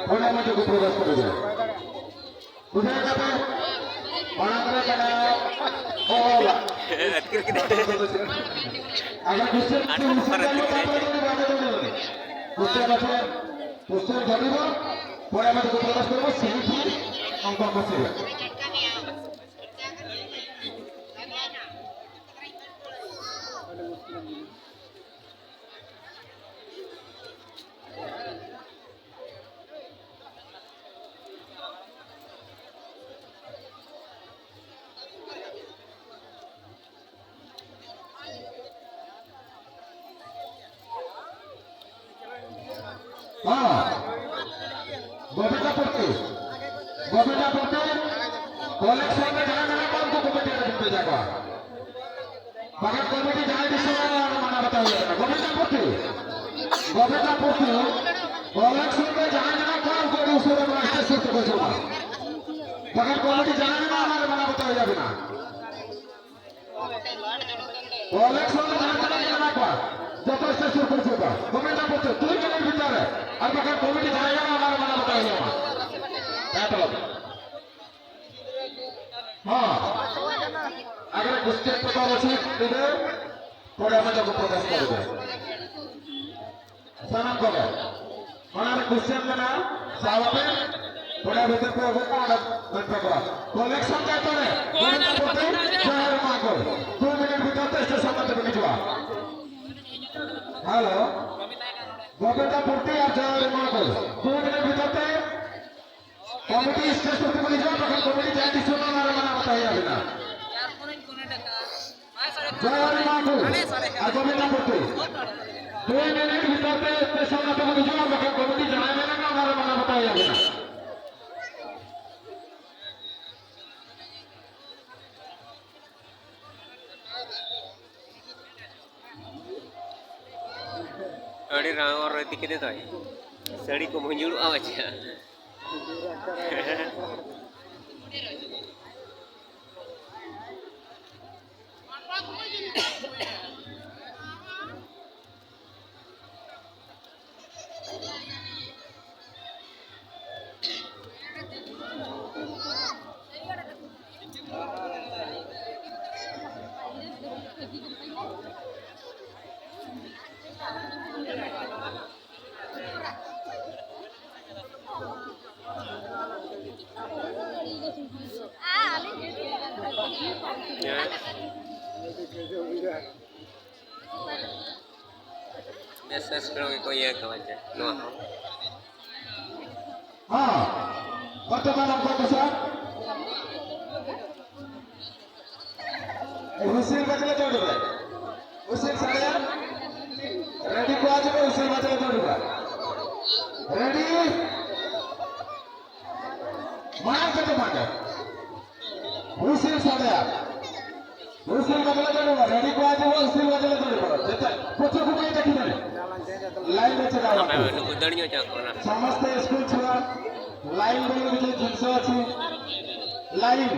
প্রণামটুকু প্রকাশ করে দেয় বুঝে যাবে বাংলা কেনা ও আমরা বুঝতে জানিব পরে আমাদের প্রকাশ করবো সিটি অঙ্ক করছে गोविंदा पड़ते कलेक्शन में जाना जाना कौन को कमेटी करते जाएगा मगर कमेटी जाने की समय माना बताइए गोविंदा पड़ते कलेक्शन में जाना जाना कौन को दूसरे रास्ते से तो कुछ होगा मगर कमेटी जाना जाना हमारे माना बताइए अभी ना कलेक्शन में जाना जाना कौन जब से शुरू कर चुका गोविंदा पड़ते तू ही नहीं बिचार है अब मगर कमेटी जाएगा ना हमारे माना बताइए हाँ अगर स्टेट प्रकार अच्छी इधर थोड़ा हमें जब प्रकाश कर दे सनम को क्या हमारे क्वेश्चन में ना सावते थोड़ा भीतर पे होगा ना बनता करा कलेक्शन क्या तो है गोविंदा पड़ते शहर मांगो 2 मिनट भीतर तो स्टेशन में तो निकला हेलो गोविंदा पड़ते आप शहर मांगो 2 मिनट भीतर तो कमिटी स्टेज पर बोली जाओ तখন कमिटी जाती सुनो मारे माना बताइए अभी ना जय हरि माधु আর গোবিন্দা পড়তে 2 মিনিট ভিতরে স্টেশন না बोली जाओ तখন कमिटी जाने ना मारे माना बताइए अभी ना अड़ी राव और रति के देता है सड़ी को मंजूर आवाज है Biasa sekarang kau ya kau aja, no. हाँ वर्तमान आपका प्रसाद हुसैन बचले चढ़ हुसैन सारे रेडी को आज हुसैन बचले चढ़ रेडी मार के तो मार हुसैन सारे हुसैन बचले चढ़ रेडी को आज हुसैन बचले चढ़ देता कुछ को नहीं देखी मैंने लाइन में चला समस्त स्कूल छुआ लाइन में जो जिनस अच्छी लाइन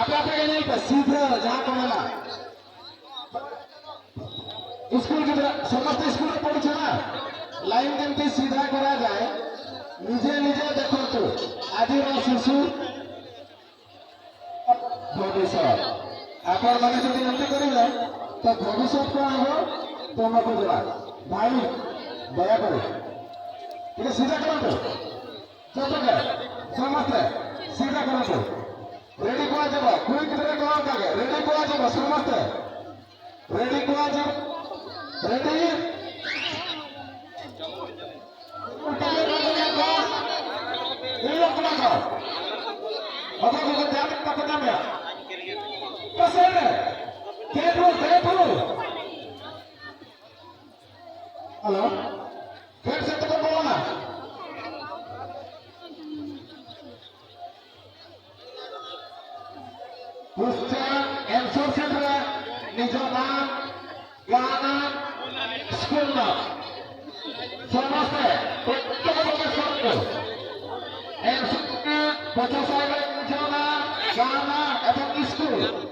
आपे नहीं पर सीधे जहाँ कमेला स्कूल की तरह समस्त स्कूल में पढ़ी ना लाइन केमती सीधा करा जाए निजे निजे देखो तो आदि शिशु भविष्य आपण मैंने जो एंट्री करेंगे तो भविष्य कौन हो तुमको जरा भाई दया करो ठीक सीधा करो चौपके समझते सीधा करो रेडी को आज कोई कितने कौन का रेडी को आज समझते रेडी को आज रेडी ये लोग ना खाओ अब को ध्यान पकड़ना में पसंद है केबल हेलो फिर से तो बोलो ना क्वेश्चन आंसर क्षेत्र निजो नाम गाना स्कूल नाम समझते प्रत्येक को समझो आंसर 50 निजो नाम गाना एवं स्कूल